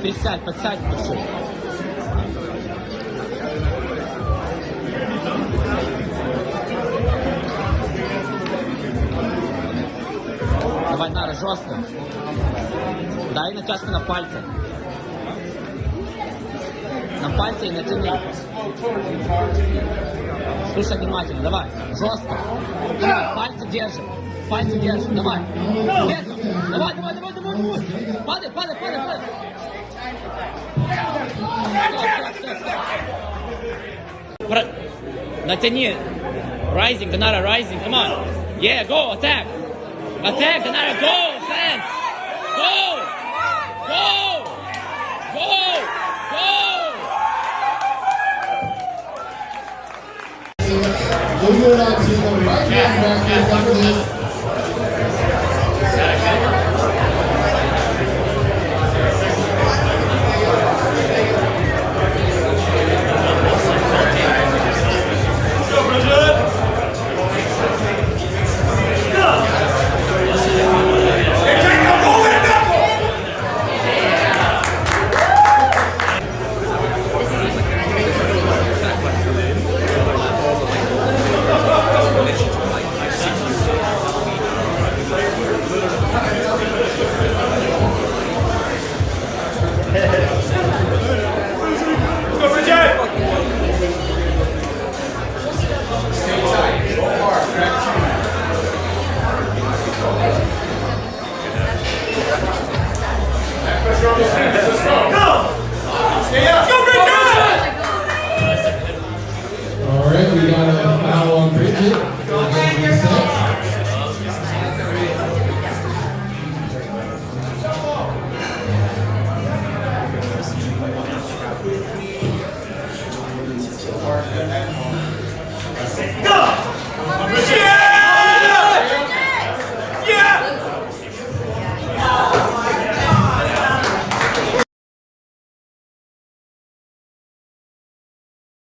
Присядь, подсядь, пошли. Давай, Нара, жестко. Дай натяжку на пальцы. На пальцы и натяни. Слушай внимательно, давай, жестко. Давай, пальцы держи. Пальцы держи, давай. Вверх. Давай. Падай. Стоп. Натяни. Rising, Donara, rising, come on. Yeah, go, attack. Attack, Donara, go, hands. Go. Moving on to the right hand bracket,